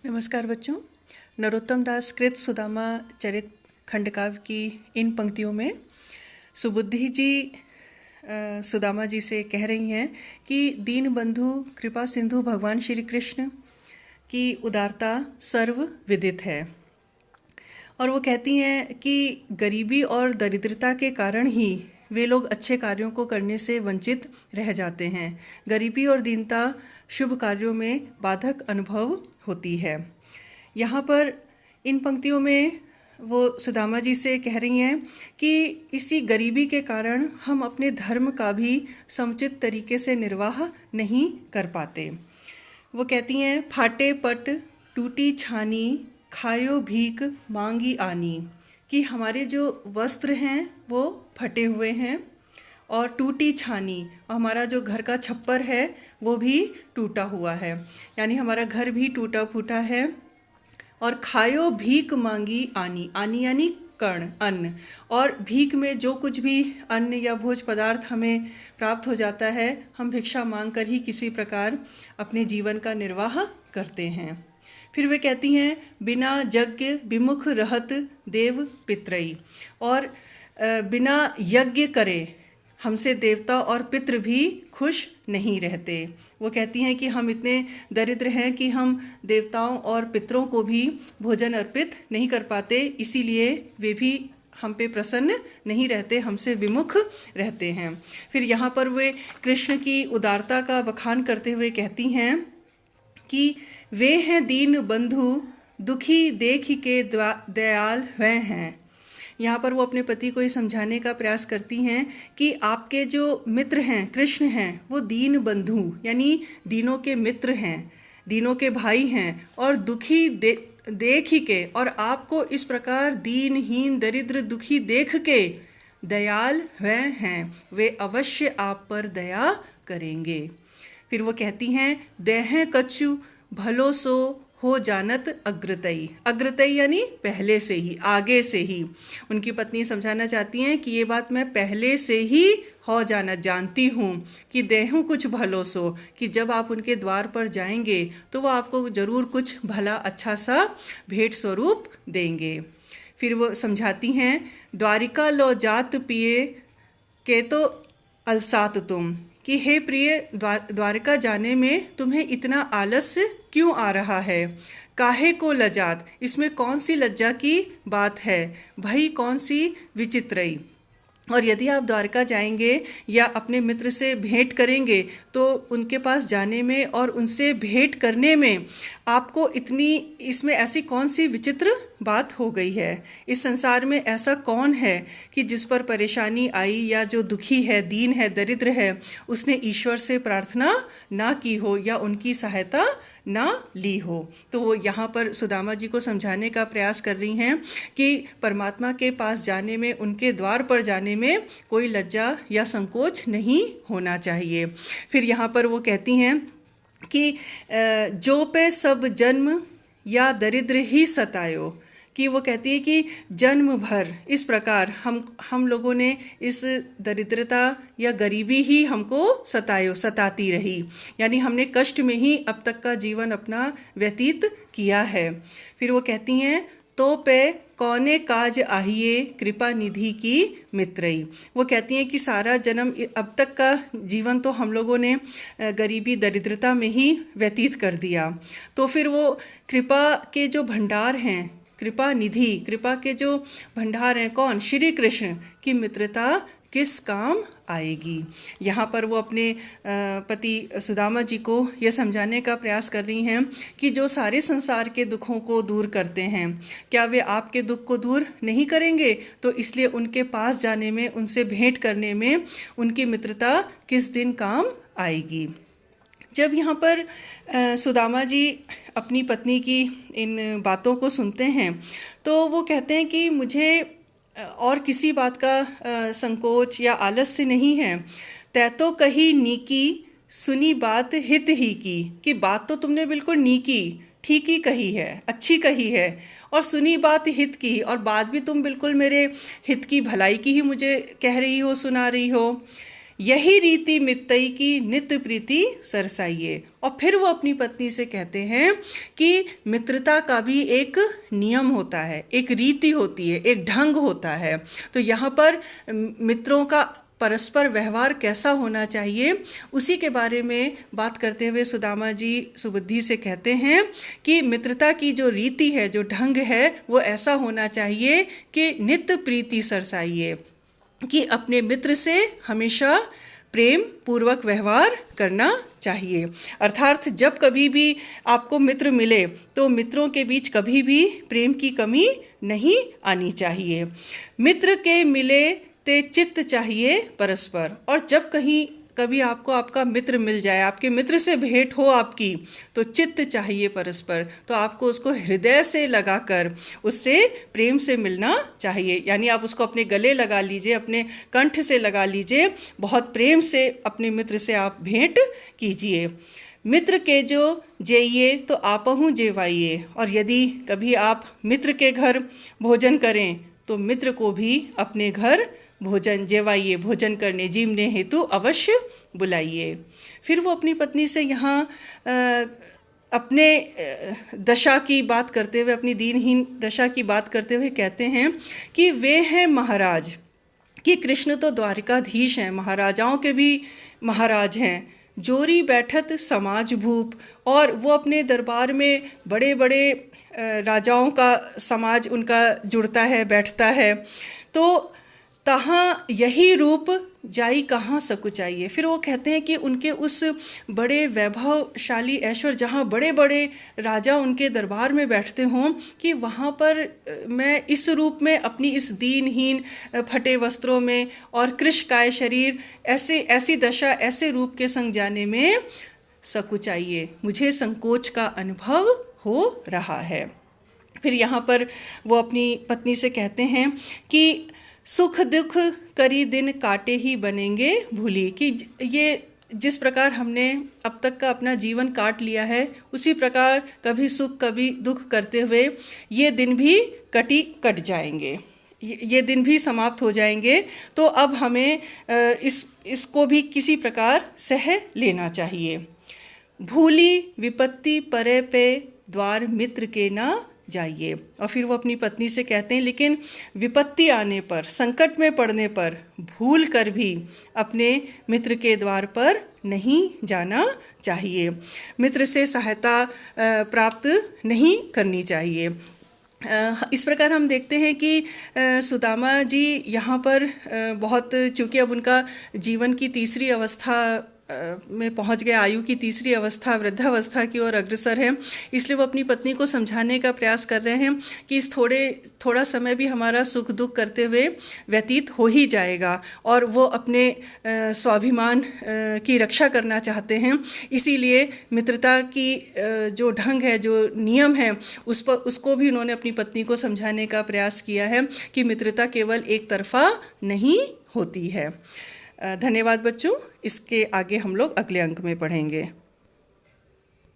नमस्कार बच्चों। नरोत्तम दास कृत सुदामा चरित खंडकाव्य की इन पंक्तियों में सुबुद्धि जी सुदामा जी से कह रही हैं कि दीन बंधु कृपा सिंधु भगवान श्री कृष्ण की उदारता सर्व विदित है। और वो कहती हैं कि गरीबी और दरिद्रता के कारण ही वे लोग अच्छे कार्यों को करने से वंचित रह जाते हैं। गरीबी और दीनता शुभ कार्यों में बाधक अनुभव होती है। यहाँ पर इन पंक्तियों में वो सुदामा जी से कह रही हैं कि इसी गरीबी के कारण हम अपने धर्म का भी समुचित तरीके से निर्वाह नहीं कर पाते। वो कहती हैं, फाटे पट टूटी छानी खायो भीख मांगी आनी, कि हमारे जो वस्त्र हैं वो फटे हुए हैं और टूटी छानी, हमारा जो घर का छप्पर है वो भी टूटा हुआ है, यानी हमारा घर भी टूटा फूटा है। और खायो भीख मांगी आनी, आनी यानी कर्ण अन्न, और भीख में जो कुछ भी अन्न या भोज पदार्थ हमें प्राप्त हो जाता है हम भिक्षा मांग कर ही किसी प्रकार अपने जीवन का निर्वाह करते हैं। फिर वे कहती हैं, बिना यज्ञ विमुख रहत देव पितरई, और बिना यज्ञ करे हमसे देवता और पितृ भी खुश नहीं रहते। वो कहती हैं कि हम इतने दरिद्र हैं कि हम देवताओं और पितरों को भी भोजन अर्पित नहीं कर पाते, इसीलिए वे भी हम पे प्रसन्न नहीं रहते, हमसे विमुख रहते हैं। फिर यहाँ पर वे कृष्ण की उदारता का बखान करते हुए कहती हैं कि वे हैं दीन बंधु दुखी देख के दयाल वह हैं। यहाँ पर वो अपने पति को ये समझाने का प्रयास करती हैं कि आपके जो मित्र हैं कृष्ण हैं वो दीन बंधु यानी दीनों के मित्र हैं, दीनों के भाई हैं, और दुखी देख के और आपको इस प्रकार दीनहीन दरिद्र दुखी देख के दयाल वह हैं, वे अवश्य आप पर दया करेंगे। फिर वो कहती हैं, देह कछु भलो सो हो जानत अग्रतई, अग्रतई यानी पहले से ही, आगे से ही। उनकी पत्नी समझाना चाहती हैं कि ये बात मैं पहले से ही हो जानत जानती हूँ कि देहूँ कुछ भलो सो, कि जब आप उनके द्वार पर जाएंगे तो वो आपको ज़रूर कुछ भला अच्छा सा भेंट स्वरूप देंगे। फिर वो समझाती हैं, द्वारिका लो जात पिए के तो अलसात तुम, कि हे प्रिय द्वारका जाने में तुम्हें इतना आलस्य क्यों आ रहा है। काहे को लजात, इसमें कौन सी लज्जा की बात है। भई कौन सी विचित्रई, और यदि आप द्वारका जाएंगे या अपने मित्र से भेंट करेंगे तो उनके पास जाने में और उनसे भेंट करने में आपको इतनी, इसमें ऐसी कौन सी विचित्र बात हो गई है। इस संसार में ऐसा कौन है कि जिस पर परेशानी आई या जो दुखी है, दीन है, दरिद्र है, उसने ईश्वर से प्रार्थना ना की हो या उनकी सहायता ना ली हो। तो वो यहाँ पर सुदामा जी को समझाने का प्रयास कर रही हैं कि परमात्मा के पास जाने में, उनके द्वार पर जाने में कोई लज्जा या संकोच नहीं होना चाहिए। फिर यहाँ पर वो कहती हैं कि जो पे सब जन्म या दरिद्र ही सतायो, कि वो कहती है कि जन्म भर इस प्रकार हम लोगों ने इस दरिद्रता या गरीबी ही हमको सताती रही, यानी हमने कष्ट में ही अब तक का जीवन अपना व्यतीत किया है। फिर वो कहती हैं, तो पे कौने काज आहिए कृपा निधि की मित्रई, वो कहती हैं कि सारा जन्म अब तक का जीवन तो हम लोगों ने गरीबी दरिद्रता में ही व्यतीत कर दिया, तो फिर वो कृपा के जो भंडार हैं, कृपा निधि, कृपा के जो भंडार हैं, कौन, श्री कृष्ण की मित्रता किस काम आएगी। यहाँ पर वो अपने पति सुदामा जी को यह समझाने का प्रयास कर रही हैं कि जो सारे संसार के दुखों को दूर करते हैं, क्या वे आपके दुख को दूर नहीं करेंगे। तो इसलिए उनके पास जाने में, उनसे भेंट करने में उनकी मित्रता किस दिन काम आएगी। जब यहाँ पर सुदामा जी अपनी पत्नी की इन बातों को सुनते हैं तो वो कहते हैं कि मुझे और किसी बात का संकोच या आलस्य नहीं है। तै तो कही नीकी सुनी बात हित ही की, कि बात तो तुमने बिल्कुल नीकी ठीक ही कही है, अच्छी कही है, और सुनी बात हित की, और बात भी तुम बिल्कुल मेरे हित की, भलाई की ही मुझे कह रही हो, सुना रही हो। यही रीति मितई की नित्य प्रीति सरसाइए। और फिर वो अपनी पत्नी से कहते हैं कि मित्रता का भी एक नियम होता है, एक रीति होती है, एक ढंग होता है। तो यहाँ पर मित्रों का परस्पर व्यवहार कैसा होना चाहिए उसी के बारे में बात करते हुए सुदामा जी सुबुद्धि से कहते हैं कि मित्रता की जो रीति है, जो ढंग है, वो ऐसा होना चाहिए कि नित्य प्रीति सरसाइए, कि अपने मित्र से हमेशा प्रेम पूर्वक व्यवहार करना चाहिए। अर्थात जब कभी भी आपको मित्र मिले तो मित्रों के बीच कभी भी प्रेम की कमी नहीं आनी चाहिए। मित्र के मिले ते चित्त चाहिए परस्पर। और जब कहीं कभी आपको आपका मित्र मिल जाए, आपके मित्र से भेंट हो आपकी, तो चित्त चाहिए परस्पर। तो आपको उसको हृदय से लगाकर उससे प्रेम से मिलना चाहिए। यानी आप उसको अपने गले लगा लीजिए, अपने कंठ से लगा लीजिए, बहुत प्रेम से अपने मित्र से आप भेंट कीजिए। मित्र के जो जेइए तो आपहु जेवाइए। और यदि कभी आप मित्र के घर भोजन करें तो मित्र को भी अपने घर भोजन जेवाइए, भोजन करने जीवने हेतु अवश्य बुलाइए। फिर वो अपनी पत्नी से यहाँ अपने दशा की बात करते हुए, अपनी दीनहीन दशा की बात करते हुए कहते हैं कि वे हैं महाराज, कि कृष्ण तो द्वारिकाधीश हैं, महाराजाओं के भी महाराज हैं। जोरी बैठत समाज भूप। और वो अपने दरबार में बड़े बड़े राजाओं का समाज उनका जुड़ता है, बैठता है। तो तहाँ यही रूप जाई कहाँ सकुचाइए। फिर वो कहते हैं कि उनके उस बड़े वैभवशाली ऐश्वर्य, जहाँ बड़े बड़े राजा उनके दरबार में बैठते हों, कि वहाँ पर मैं इस रूप में अपनी इस दीनहीन फटे वस्त्रों में और कृशकाय शरीर, ऐसी दशा, ऐसे रूप के संग जाने में सकुचाइए, मुझे संकोच का अनुभव हो रहा है। फिर यहाँ पर वो अपनी पत्नी से कहते हैं कि सुख दुख करी दिन काटे ही बनेंगे भूली। कि ये जिस प्रकार हमने अब तक का अपना जीवन काट लिया है, उसी प्रकार कभी सुख कभी दुख करते हुए ये दिन भी कट जाएंगे, ये दिन भी समाप्त हो जाएंगे। तो अब हमें इसको भी किसी प्रकार सह लेना चाहिए। भूली विपत्ति परे पे द्वार मित्र के ना जाइए। और फिर वो अपनी पत्नी से कहते हैं, लेकिन विपत्ति आने पर, संकट में पड़ने पर भूल कर भी अपने मित्र के द्वार पर नहीं जाना चाहिए, मित्र से सहायता प्राप्त नहीं करनी चाहिए। इस प्रकार हम देखते हैं कि सुदामा जी यहाँ पर बहुत, चूँकि अब उनका जीवन की तीसरी अवस्था में पहुंच गए, आयु की तीसरी अवस्था, वृद्धावस्था की ओर अग्रसर है, इसलिए वो अपनी पत्नी को समझाने का प्रयास कर रहे हैं कि इस थोड़ा समय भी हमारा सुख दुख करते हुए व्यतीत हो ही जाएगा। और वो अपने स्वाभिमान की रक्षा करना चाहते हैं, इसीलिए मित्रता की जो ढंग है, जो नियम है, उसको भी उन्होंने अपनी पत्नी को समझाने का प्रयास किया है कि मित्रता केवल एक तरफा नहीं होती है। धन्यवाद बच्चों। इसके आगे हम लोग अगले अंक में पढ़ेंगे।